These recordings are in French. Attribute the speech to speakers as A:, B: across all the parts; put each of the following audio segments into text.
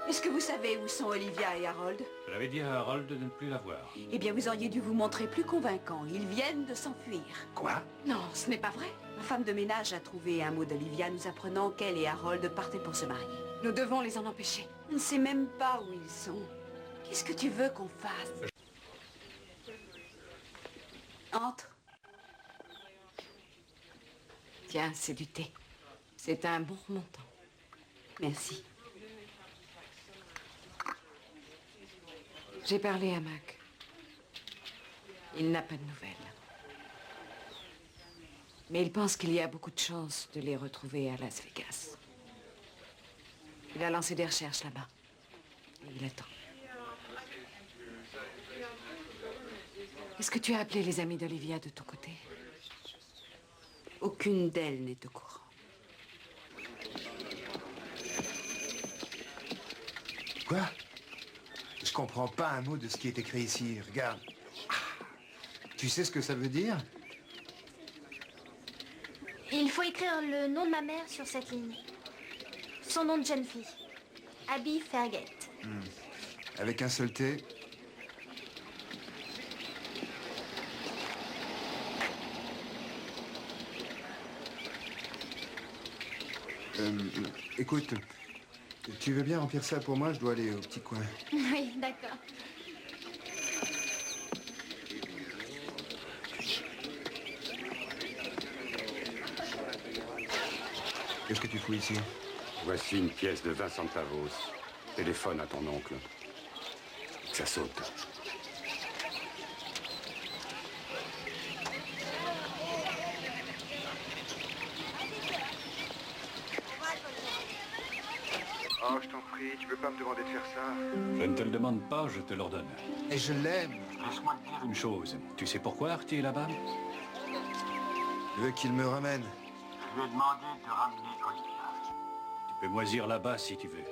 A: Est-ce que vous savez où sont Olivia et Harold?
B: J'avais dit à Harold de ne plus la voir.
A: Eh bien, vous auriez dû vous montrer plus convaincant. Ils viennent de s'enfuir.
B: Quoi?
A: Non, ce n'est pas vrai. Ma femme de ménage a trouvé un mot d'Olivia nous apprenant qu'elle et Harold partaient pour se marier. Nous devons les en empêcher. On ne sait même pas où ils sont. Qu'est-ce que tu veux qu'on fasse? Entre. Tiens, c'est du thé. C'est un bon remontant. Merci. J'ai parlé à Mac. Il n'a pas de nouvelles. Mais il pense qu'il y a beaucoup de chances de les retrouver à Las Vegas. Il a lancé des recherches là-bas. Et il attend. Est-ce que tu as appelé les amis d'Olivia de ton côté? Aucune d'elles n'est au courant.
C: Quoi? Je comprends pas un mot de ce qui est écrit ici. Regarde. Tu sais ce que ça veut dire?
D: Il faut écrire le nom de ma mère sur cette ligne. Son nom de jeune fille. Abby Fergate.
C: Avec un seul T. Écoute, tu veux bien remplir ça pour moi? Je dois aller au petit coin.
D: Oui, d'accord.
C: Qu'est-ce que tu fous ici?
E: Voici une pièce de 20 centavos. Téléphone à ton oncle. Que ça saute.
C: Oh, je t'en prie, tu peux pas me demander de faire ça.
B: Je ne te le demande pas, je te l'ordonne.
C: Et je l'aime.
B: Laisse-moi te dire une chose. Tu sais pourquoi Artie est là-bas?
C: Je veux qu'il me ramène.
F: Je lui ai demandé de ramener Olivia.
B: Tu peux moisir là-bas si tu veux.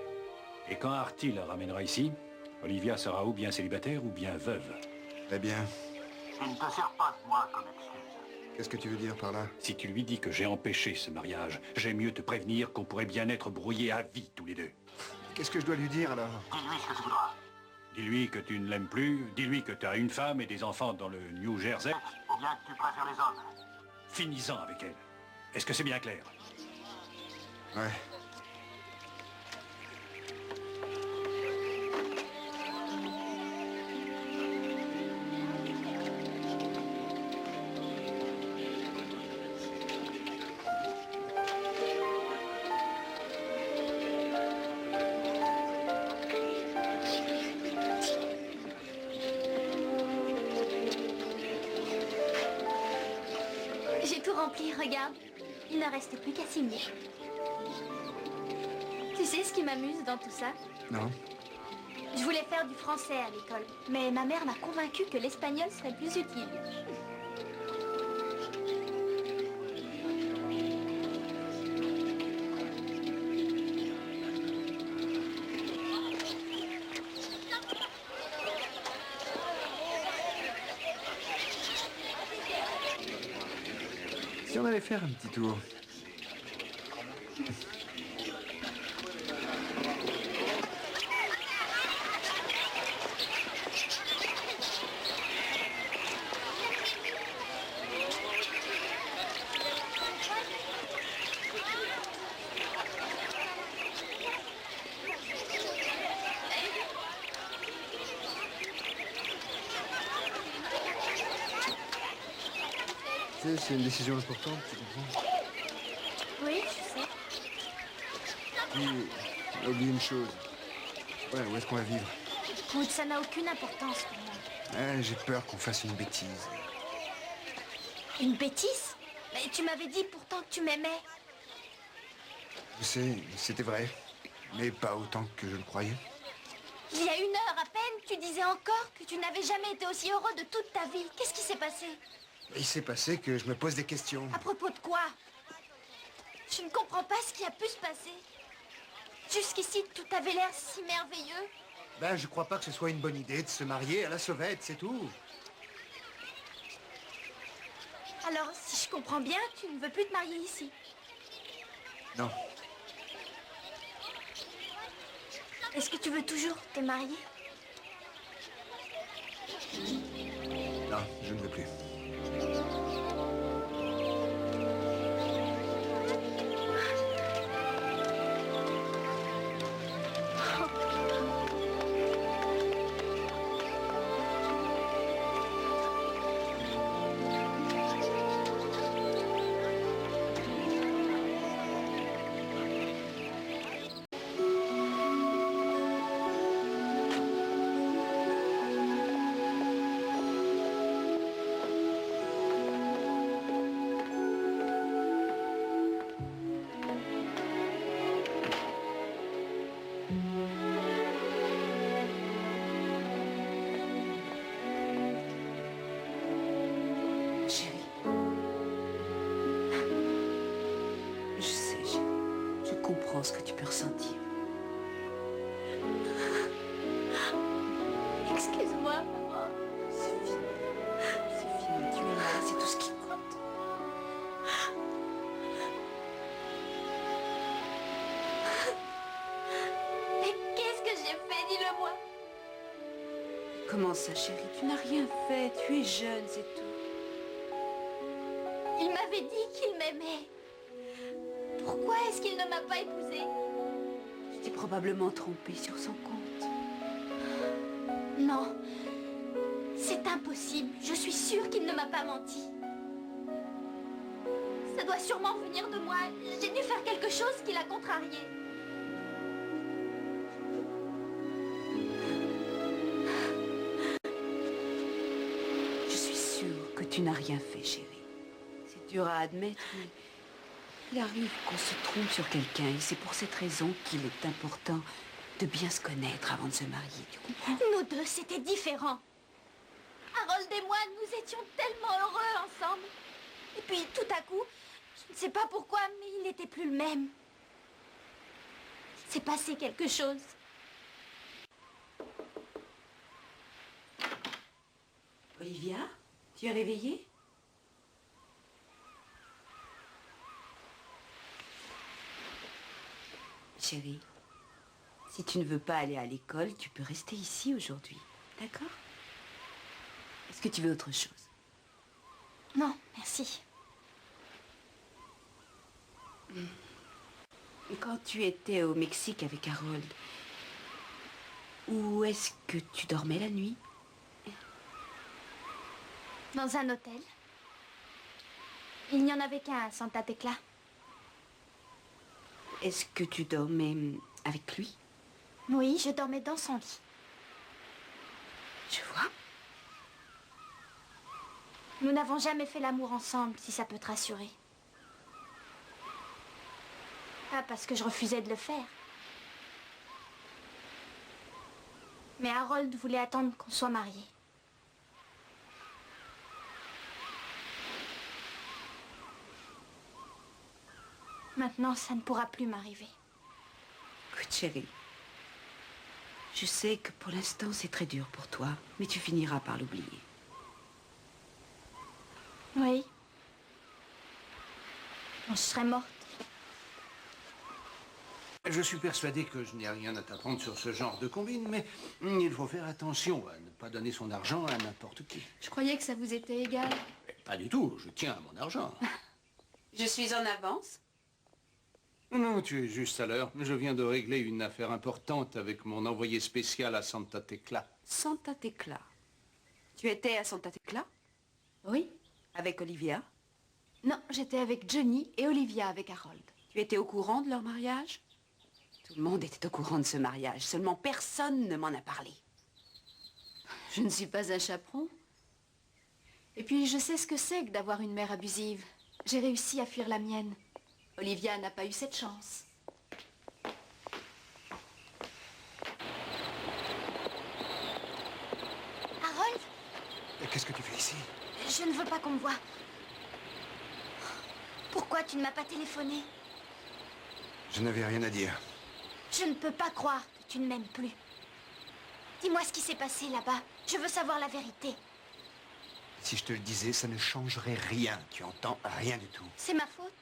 B: Et quand Artie la ramènera ici, Olivia sera ou bien célibataire ou bien veuve.
C: Eh bien,
F: Il ne te sert pas de moi comme excuse.
C: qu'est-ce que tu veux dire par là?
B: Si tu lui dis que j'ai empêché ce mariage, j'aime mieux te prévenir qu'on pourrait bien être brouillés à vie tous les deux.
C: Qu'est-ce que je dois lui dire alors?
F: Dis-lui ce que tu voudras.
B: Dis-lui que tu ne l'aimes plus, dis-lui que tu as une femme et des enfants dans le New Jersey.
F: Ou bien que tu préfères les hommes.
B: Finis-en avec elle. Est-ce que c'est bien clair?
C: Ouais.
D: J'ai tout rempli, regarde. Il ne reste plus qu'à signer. Tu sais ce qui m'amuse dans tout ça?
C: Non?
D: Je voulais faire du français à l'école, mais ma mère m'a convaincue que l'espagnol serait plus utile.
C: Si on allait faire un petit tour. Tu sais, c'est une décision importante, tu comprends?
D: Oui, je sais.
C: Puis, oublie une chose. Ouais, où est-ce qu'on va vivre?
D: Écoute, ça n'a aucune importance pour moi.
C: Ouais, j'ai peur qu'on fasse une bêtise.
D: Une bêtise? Mais tu m'avais dit pourtant que tu m'aimais.
C: Je sais, c'était vrai. Mais pas autant que je le croyais.
D: Il y a 1 heure à peine, tu disais encore que tu n'avais jamais été aussi heureux de toute ta vie. Qu'est-ce qui s'est passé?
C: Il s'est passé que je me pose des questions.
D: À propos de quoi? Je ne comprends pas ce qui a pu se passer. Jusqu'ici, tout avait l'air si merveilleux.
C: Ben, je crois pas que ce soit une bonne idée de se marier à la sauvette, c'est tout.
D: Alors, si je comprends bien, tu ne veux plus te marier ici.
C: Non.
D: Est-ce que tu veux toujours te marier?
C: Non, je ne veux plus.
A: Chérie. Je sais, je comprends ce que tu peux ressentir.
D: Excuse-moi, maman.
A: C'est fini. C'est fini, tu es là, c'est tout ce qui compte.
D: Mais qu'est-ce que j'ai fait? Dis-le-moi.
A: Comment ça, chérie? Tu n'as rien fait, tu es jeune, c'est tout.
D: Il m'avait dit qu'il m'aimait. Pourquoi est-ce qu'il ne m'a pas épousée?
A: Tu t'es probablement trompée sur son compte.
D: Non. C'est impossible. Je suis sûre qu'il ne m'a pas menti. Ça doit sûrement venir de moi. J'ai dû faire quelque chose qui l'a contrarié.
A: Je suis sûre que tu n'as rien fait, chérie. C'est dur à admettre, mais il arrive qu'on se trompe sur quelqu'un et c'est pour cette raison qu'il est important de bien se connaître avant de se marier, tu comprends?
D: Nous deux, c'était différent. Harold et moi, nous étions tellement heureux ensemble. Et puis, tout à coup, je ne sais pas pourquoi, mais il n'était plus le même. Il s'est passé quelque chose.
A: Olivia, tu es réveillée? Chérie, si tu ne veux pas aller à l'école, tu peux rester ici aujourd'hui, d'accord? Est-ce que tu veux autre chose?
D: Non, merci.
A: Quand tu étais au Mexique avec Harold, où est-ce que tu dormais la nuit?
D: Dans un hôtel. Il n'y en avait qu'un à Santa Tecla.
A: Est-ce que tu dormais avec lui?
D: Oui, je dormais dans son lit.
A: Je vois.
D: Nous n'avons jamais fait l'amour ensemble, si ça peut te rassurer. Pas parce que je refusais de le faire. Mais Harold voulait attendre qu'on soit mariés. Maintenant, ça ne pourra plus m'arriver.
A: Écoute, chérie, je sais que pour l'instant c'est très dur pour toi, mais tu finiras par l'oublier.
D: Oui. Je serais morte.
G: Je suis persuadé que je n'ai rien à t'apprendre sur ce genre de combine, mais il faut faire attention à ne pas donner son argent à n'importe qui.
H: Je croyais que ça vous était égal.
G: Mais pas du tout, je tiens à mon argent.
A: Je suis en avance.
G: Non, tu es juste à l'heure. Je viens de régler une affaire importante avec mon envoyé spécial à Santa Tecla.
A: Santa Tecla. Tu étais à Santa Tecla?
H: Oui.
A: Avec Olivia?
H: Non, j'étais avec Johnny et Olivia avec Harold.
A: Tu étais au courant de leur mariage? Tout le monde était au courant de ce mariage, seulement personne ne m'en a parlé.
H: Je ne suis pas un chaperon. Et puis, je sais ce que c'est que d'avoir une mère abusive. J'ai réussi à fuir la mienne. Olivia n'a pas eu cette chance.
D: Harold,
C: Qu'est-ce que tu fais ici?
D: je ne veux pas qu'on me voie. Pourquoi tu ne m'as pas téléphoné?
C: Je n'avais rien à dire.
D: Je ne peux pas croire que tu ne m'aimes plus. Dis-moi ce qui s'est passé là-bas. Je veux savoir la vérité.
C: Si je te le disais, ça ne changerait rien. Tu entends? Rien du tout.
D: C'est ma faute?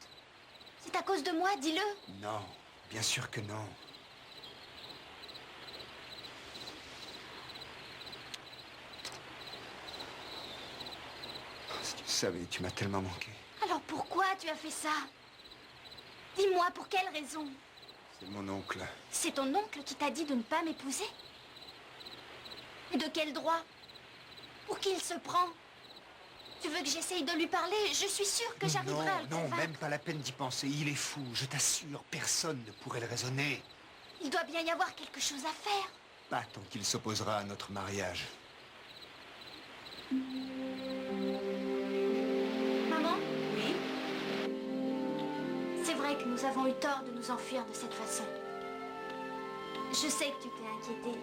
D: C'est à cause de moi, dis-le.
C: Non, bien sûr que non. savais, tu m'as tellement manqué.
D: Alors pourquoi tu as fait ça? Dis-moi, pour quelle raison?
C: C'est mon oncle.
D: C'est ton oncle qui t'a dit de ne pas m'épouser? Et de quel droit? Pour qui il se prend? Tu veux que j'essaye de lui parler? Je suis sûre que j'arriverai à le
C: Non,
D: convaincre.
C: même pas la peine d'y penser. Il est fou, je t'assure. Personne ne pourrait le raisonner.
D: Il doit bien y avoir quelque chose à faire.
C: Pas tant qu'il s'opposera à notre mariage.
D: Maman? Oui? C'est vrai que nous avons eu tort de nous enfuir de cette façon. Je sais que tu t'es inquiétée.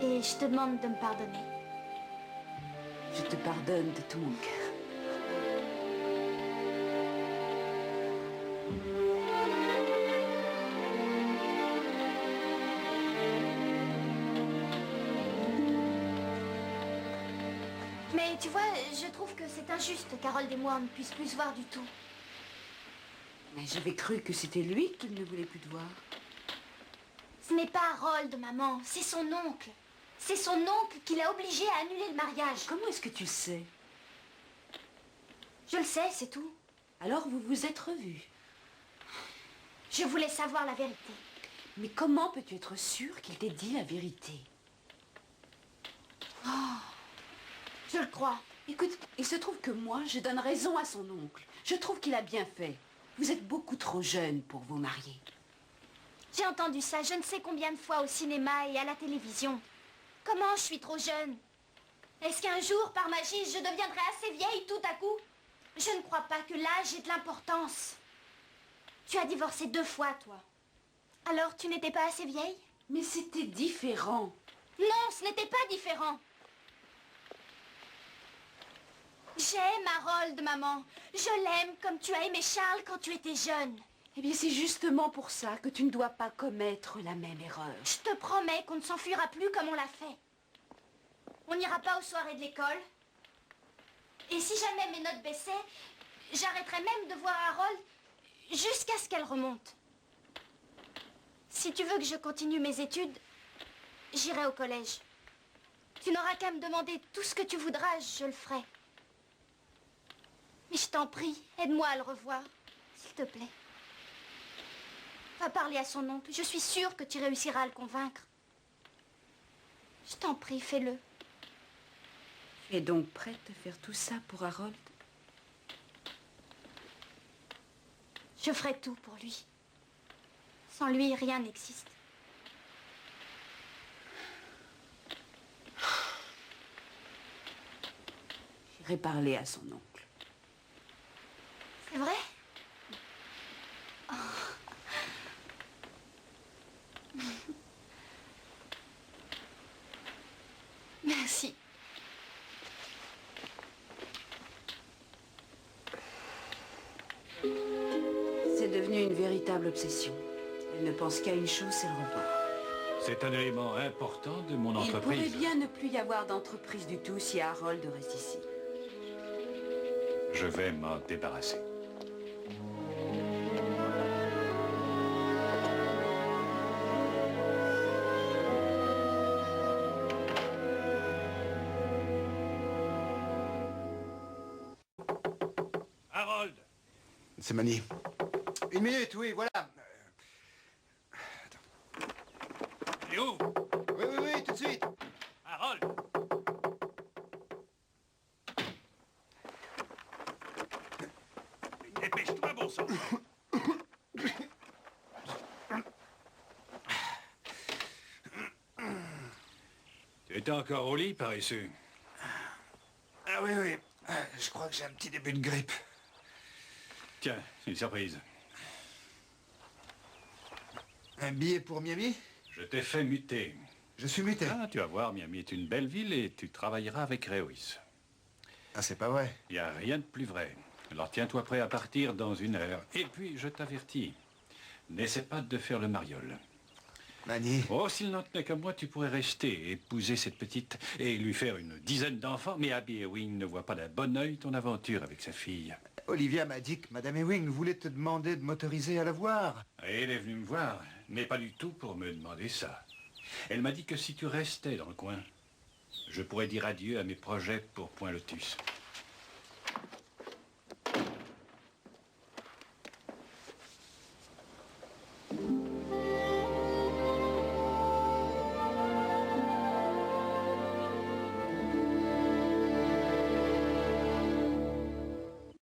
D: Et je te demande de me pardonner.
A: Je te pardonne de tout mon cœur.
D: Mais tu vois, je trouve que c'est injuste qu'Harold et moi on ne puisse plus se voir du tout.
A: Mais j'avais cru que c'était lui qu'il ne voulait plus te voir.
D: Ce n'est pas Harold, maman, c'est son oncle. C'est son oncle qui l'a obligé à annuler le mariage.
A: Comment est-ce que tu le sais?
D: Je le sais, c'est tout.
A: Alors vous vous êtes revus.
D: Je voulais savoir la vérité.
A: Mais comment peux-tu être sûre qu'il t'ait dit la vérité?
D: Je le crois.
A: Écoute, il se trouve que moi, je donne raison à son oncle. Je trouve qu'il a bien fait. Vous êtes beaucoup trop jeune pour vous marier.
D: J'ai entendu ça je ne sais combien de fois au cinéma et à la télévision. Comment je suis trop jeune? Est-ce qu'un jour, par magie, je deviendrai assez vieille tout à coup? Je ne crois pas que l'âge ait de l'importance. Tu as divorcé 2 fois, toi. Alors, tu n'étais pas assez vieille?
A: Mais c'était différent.
D: Non, ce n'était pas différent. J'aime Harold, maman. Je l'aime comme tu as aimé Charles quand tu étais jeune.
A: Eh bien, c'est justement pour ça que tu ne dois pas commettre la même erreur.
D: Je te promets qu'on ne s'enfuira plus comme on l'a fait. On n'ira pas aux soirées de l'école. Et si jamais mes notes baissaient, j'arrêterais même de voir Harold jusqu'à ce qu'elle remonte. Si tu veux que je continue mes études, j'irai au collège. Tu n'auras qu'à me demander tout ce que tu voudras, je le ferai. Mais je t'en prie, aide-moi à le revoir, s'il te plaît. Va parler à son oncle, je suis sûre que tu réussiras à le convaincre. Je t'en prie, fais-le.
A: Tu es donc prête à faire tout ça pour Harold?
D: Je ferai tout pour lui. Sans lui, rien n'existe.
A: J'irai parler à son oncle.
D: C'est vrai? Merci.
A: C'est devenu une véritable obsession. Elle ne pense qu'à une chose, c'est le revoir.
B: C'est un élément important de mon
A: Il
B: entreprise.
A: pourrait bien ne plus y avoir d'entreprise du tout si Harold reste ici.
B: Je vais m'en débarrasser. Harold!
C: C'est Manny. 1 minute, oui, voilà.
B: Et où?
C: Oui, tout de suite.
B: Harold! Dépêche-toi, bon sang! Tu étais encore au lit, paresseux?
C: Ah oui. Je crois que j'ai un petit début de grippe.
B: Tiens, une surprise.
C: Un billet pour Miami?
B: Je t'ai fait muter.
C: Je suis muté.
B: Ah, tu vas voir, Miami est une belle ville et tu travailleras avec Réoïs.
C: Ah, c'est pas vrai.
B: Il n'y a rien de plus vrai. Alors tiens-toi prêt à partir dans 1 heure. Et puis, je t'avertis, n'essaie pas de faire le mariole.
C: Manny.
B: Oh, s'il n'en tenait qu'à moi, tu pourrais rester, épouser cette petite et lui faire une dizaine d'enfants. Mais Abby Ewing ne voit pas d'un bon œil ton aventure avec sa fille.
C: Olivia m'a dit que Madame Ewing voulait te demander de m'autoriser à la voir.
B: Et elle est venue me voir, mais pas du tout pour me demander ça. Elle m'a dit que si tu restais dans le coin, je pourrais dire adieu à mes projets pour Point Lotus.